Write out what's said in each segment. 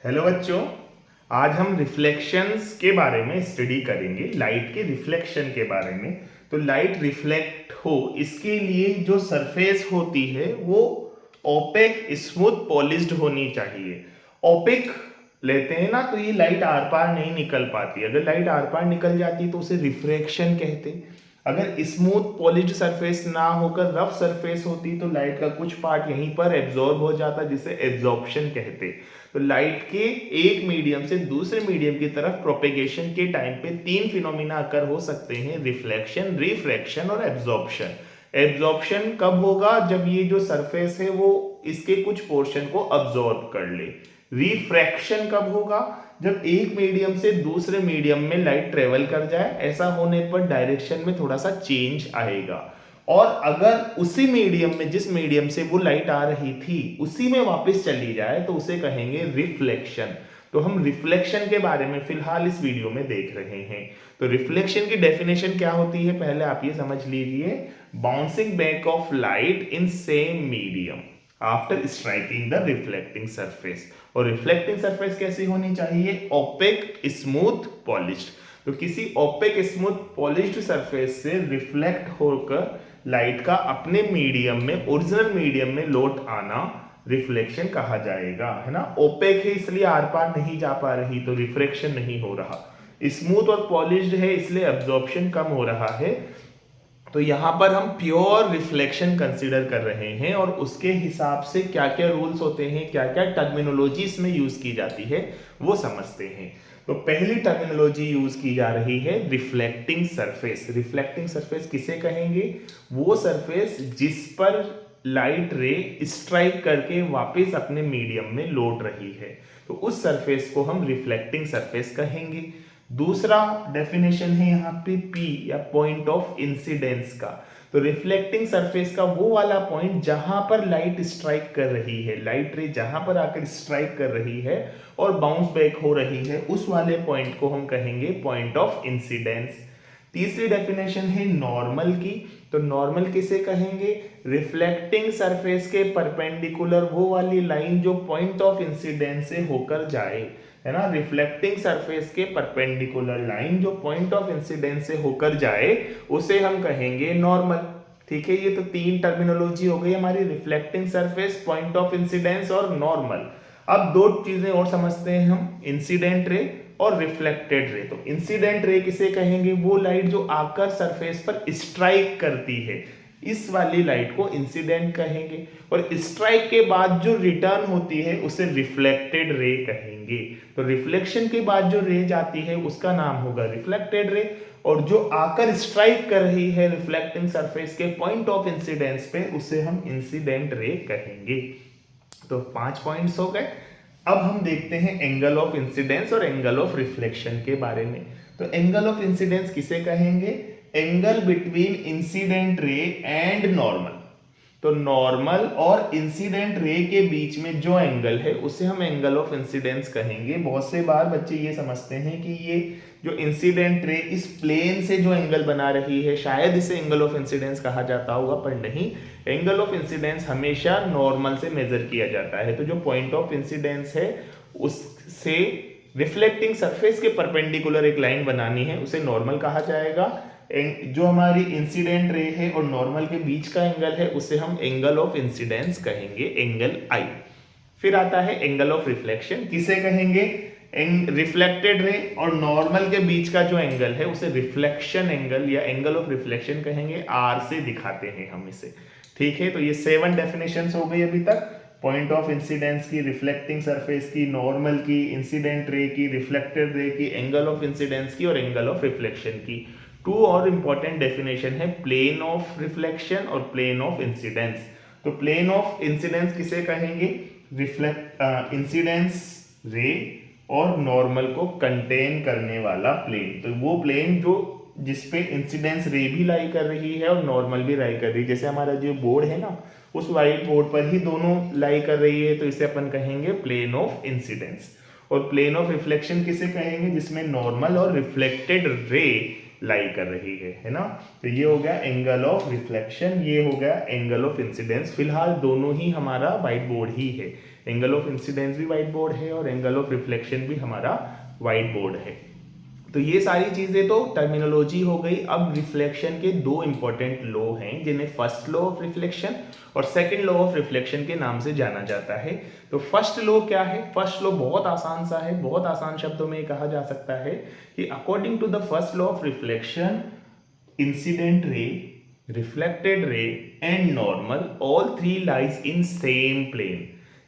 Hello बच्चों, आज हम रिफ्लेक्शंस के बारे में स्टडी करेंगे, लाइट के रिफ्लेक्शन के बारे में। तो लाइट रिफ्लेक्ट हो इसके लिए जो सरफेस होती है वो ओपेक स्मूथ पॉलिश्ड होनी चाहिए। ओपेक लेते हैं ना, तो ये लाइट आर पार नहीं निकल पाती। अगर लाइट आर पार निकल जाती तो उसे रिफ्रैक्शन कहते। अगर स्मूथ पॉलिश्ड सरफेस ना होकर रफ सरफेस होती तो लाइट का कुछ पार्ट यहीं पर एब्जॉर्ब हो जाता, जिसे एब्जॉर्प्शन कहते। तो लाइट के एक मीडियम से दूसरे मीडियम की तरफ प्रोपेगेशन के टाइम पे तीन फिनोमिना अकर हो सकते हैं: रिफ्लेक्शन, रिफ्रैक्शन और एब्जॉर्प्शन। एब्जॉर्प्शन कब होगा? जब ये जो सरफेस है वो इसके कुछ पोर्शन को अब्जॉर्ब कर ले। रिफ्रैक्शन कब होगा? जब एक मीडियम से दूसरे मीडियम में लाइट ट्रेवल कर जाए, ऐसा होने पर डायरेक्शन में थोड़ा सा चेंज आएगा। और अगर उसी मीडियम में, जिस मीडियम से वो लाइट आ रही थी, उसी में वापस चली जाए तो उसे कहेंगे रिफ्लेक्शन। तो हम रिफ्लेक्शन के बारे में फिलहाल इस वीडियो में देख रहे हैं। तो रिफ्लेक्शन की डेफिनेशन क्या होती है, पहले आप ये समझ लीजिए। Bouncing back of light in same medium after striking the reflecting surface. और रिफ्लेक्टिंग सरफेस कैसी होनी चाहिए? Opaque smooth polished. तो किसी ओपेक स्मूथ पॉलिश्ड सरफेस से रिफ्लेक्ट होकर लाइट का अपने मीडियम में, ओरिजिनल मीडियम में लौट आना रिफ्लेक्शन कहा जाएगा, है ना। ओपेक है इसलिए आर पार नहीं जा पा रही, तो रिफ्रैक्शन नहीं हो रहा। स्मूथ और पॉलिश्ड है इसलिए एब्जॉर्प्शन कम हो रहा है। तो यहां पर हम प्योर रिफ्लेक्शन कंसीडर कर रहे हैं और उसके हिसाब से क्या क्या रूल्स होते हैं, क्या क्या टर्मिनोलॉजी इसमें यूज की जाती है वो समझते हैं। तो पहली टर्मिनोलॉजी यूज की जा रही है रिफ्लेक्टिंग सरफेस। रिफ्लेक्टिंग सरफेस किसे कहेंगे? वो सरफेस जिस पर लाइट रे स्ट्राइक करके वापस अपने मीडियम में लौट रही है, तो उस सरफेस को हम रिफ्लेक्टिंग सरफेस कहेंगे। दूसरा डेफिनेशन है यहाँ पे पी या पॉइंट ऑफ इंसिडेंस का। तो रिफ्लेक्टिंग सरफेस का वो वाला पॉइंट जहां पर लाइट स्ट्राइक कर रही है, लाइट रे जहां पर आकर स्ट्राइक कर रही है और बाउंस बैक हो रही है, उस वाले पॉइंट को हम कहेंगे पॉइंट ऑफ इंसिडेंस। तीसरी डेफिनेशन है नॉर्मल की। तो नॉर्मल किसे कहेंगे? रिफ्लेक्टिंग सरफेस के परपेंडिकुलर वो वाली लाइन जो पॉइंट ऑफ इंसिडेंस से होकर जाए, है ना। रिफ्लेक्टिंग सरफेस के परपेंडिकुलर लाइन जो पॉइंट ऑफ इंसिडेंस से होकर जाए उसे हम कहेंगे नॉर्मल। ठीक है, ये तो तीन टर्मिनोलॉजी हो गई हमारी: reflecting surface, point of incidence और नॉर्मल। अब दो चीजें और समझते हैं हम, इंसिडेंट रे और रिफ्लेक्टेड रे। तो इंसिडेंट रे किसे कहेंगे? वो लाइट जो आकर सरफेस पर स्ट्राइक करती है, इस वाली लाइट को इंसिडेंट कहेंगे। और स्ट्राइक के बाद जो रिटर्न होती है उसे रिफ्लेक्टेड रे कहेंगे। तो रिफ्लेक्शन के बाद जो रे जाती है उसका नाम होगा रिफ्लेक्टेड रे, और जो आकर स्ट्राइक कर रही है रिफ्लेक्टिंग सरफेस के पॉइंट ऑफ इंसिडेंस पे, उसे हम इंसिडेंट रे कहेंगे। तो 5 पॉइंट्स हो गए। अब हम देखते हैं एंगल ऑफ इंसिडेंस और एंगल ऑफ रिफ्लेक्शन के बारे में। तो एंगल ऑफ इंसिडेंस किसे कहेंगे? Angle between incident ray and normal. तो नॉर्मल और इंसिडेंट रे के बीच में जो एंगल है उसे हम एंगल ऑफ इंसिडेंस कहेंगे। बहुत से बार बच्चे ये समझते हैं कि ये जो इंसिडेंट रे इस प्लेन से जो एंगल बना रही है शायद इसे एंगल ऑफ इंसिडेंस कहा जाता होगा, पर नहीं। एंगल ऑफ इंसिडेंस हमेशा नॉर्मल से मेजर किया जाता है। तो जो पॉइंट ऑफ इंसिडेंस है उससे रिफ्लेक्टिंग सरफेस के परपेंडिकुलर एक लाइन बनानी है, उसे नॉर्मल कहा जाएगा। जो हमारी इंसिडेंट रे है और नॉर्मल के बीच का एंगल है उसे हम एंगल ऑफ इंसिडेंस कहेंगे, एंगल आई। फिर आता है एंगल ऑफ रिफ्लेक्शन, किसे कहेंगे? रिफ्लेक्टेड रे और नॉर्मल के बीच का जो एंगल है उसे रिफ्लेक्शन एंगल या एंगल ऑफ रिफ्लेक्शन कहेंगे। आर से दिखाते हैं हम इसे। ठीक है, तो ये 7 डेफिनेशंस हो गई अभी तक: पॉइंट ऑफ इंसिडेंस की, रिफ्लेक्टिंग सरफेस की, नॉर्मल की, इंसिडेंट रे की, रिफ्लेक्टेड रे की, एंगल ऑफ इंसिडेंस की और एंगल ऑफ रिफ्लेक्शन की। 2 और इंपॉर्टेंट डेफिनेशन है, प्लेन ऑफ रिफ्लेक्शन और प्लेन ऑफ इंसिडेंस। तो प्लेन ऑफ इंसिडेंस किसे कहेंगे? इंसिडेंस रे और नॉर्मल को कंटेन करने वाला प्लेन। तो वो प्लेन जो जिसपे इंसिडेंस रे भी लाई कर रही है और नॉर्मल भी लाई कर रही है, जैसे हमारा जो बोर्ड है ना, उस वाइट बोर्ड पर ही दोनों लाई कर रही है, तो इसे अपन कहेंगे प्लेन ऑफ इंसिडेंस। और प्लेन ऑफ रिफ्लेक्शन किसे कहेंगे? जिसमें नॉर्मल और रिफ्लेक्टेड रे लाई कर रही है ना। तो ये हो गया एंगल ऑफ रिफ्लेक्शन, ये हो गया एंगल ऑफ इंसिडेंस। फिलहाल दोनों ही हमारा व्हाइट बोर्ड ही है। एंगल ऑफ इंसिडेंस भी व्हाइट बोर्ड है और एंगल ऑफ रिफ्लेक्शन भी हमारा व्हाइट बोर्ड है। तो ये सारी चीजें तो टर्मिनोलॉजी हो गई। अब रिफ्लेक्शन के दो इंपॉर्टेंट लॉ हैं जिन्हें फर्स्ट लॉ ऑफ रिफ्लेक्शन और सेकंड लॉ ऑफ रिफ्लेक्शन के नाम से जाना जाता है। तो फर्स्ट लॉ क्या है? फर्स्ट लॉ बहुत आसान सा है, बहुत आसान शब्दों में कहा जा सकता है कि according to the first law of reflection, incident ray, reflected ray and normal all three lies in same plane.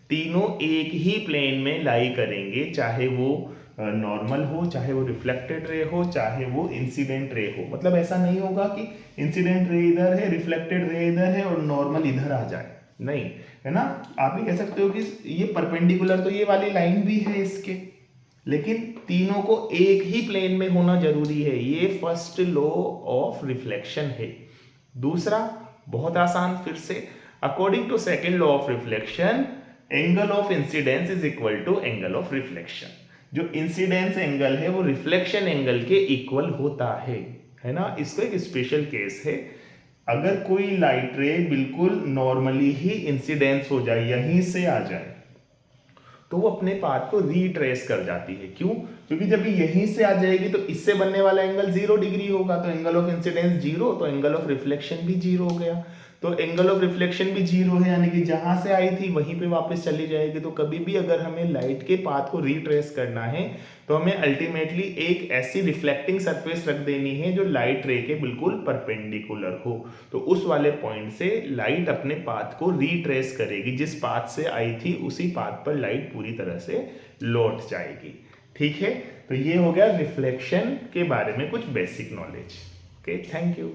तीनों एक ही प्लेन में लाई करेंगे, चाहे वो नॉर्मल हो, चाहे वो रिफ्लेक्टेड रे हो, चाहे वो इंसिडेंट रे हो। मतलब ऐसा नहीं होगा कि इंसिडेंट रे इधर है, रिफ्लेक्टेड रे इधर है और नॉर्मल इधर आ जाए, नहीं, है ना। आप भी कह सकते हो कि ये परपेंडिकुलर तो ये वाली लाइन भी है इसके, लेकिन तीनों को एक ही प्लेन में होना जरूरी है। ये फर्स्ट लॉ ऑफ रिफ्लेक्शन है। दूसरा बहुत आसान, फिर से, according to second law of reflection, angle of incidence is equal to angle of reflection. जो इंसिडेंस एंगल है वो रिफ्लेक्शन एंगल के इक्वल होता है ना। इसको एक स्पेशल केस है, अगर कोई लाइट रे बिल्कुल नॉर्मली ही इंसिडेंस हो जाए, यहीं से आ जाए, तो वो अपने पाथ को रीट्रेस कर जाती है। क्यों? क्योंकि जब यहीं से आ जाएगी तो इससे बनने वाला एंगल 0 डिग्री होगा, तो एंगल ऑफ इंसिडेंस 0, तो एंगल ऑफ रिफ्लेक्शन भी 0 हो गया। तो एंगल ऑफ रिफ्लेक्शन भी 0 है, यानी कि जहां से आई थी वहीं पे वापस चली जाएगी। तो कभी भी अगर हमें लाइट के पाथ को रीट्रेस करना है तो हमें अल्टीमेटली एक ऐसी रिफ्लेक्टिंग सरफेस रख देनी है जो लाइट रे के बिल्कुल परपेंडिकुलर हो। तो उस वाले पॉइंट से लाइट अपने पाथ को रीट्रेस करेगी, जिस पाथ से आई थी उसी पाथ पर लाइट पूरी तरह से लौट जाएगी। ठीक है, तो ये हो गया रिफ्लेक्शन के बारे में कुछ basic knowledge. Okay, thank you.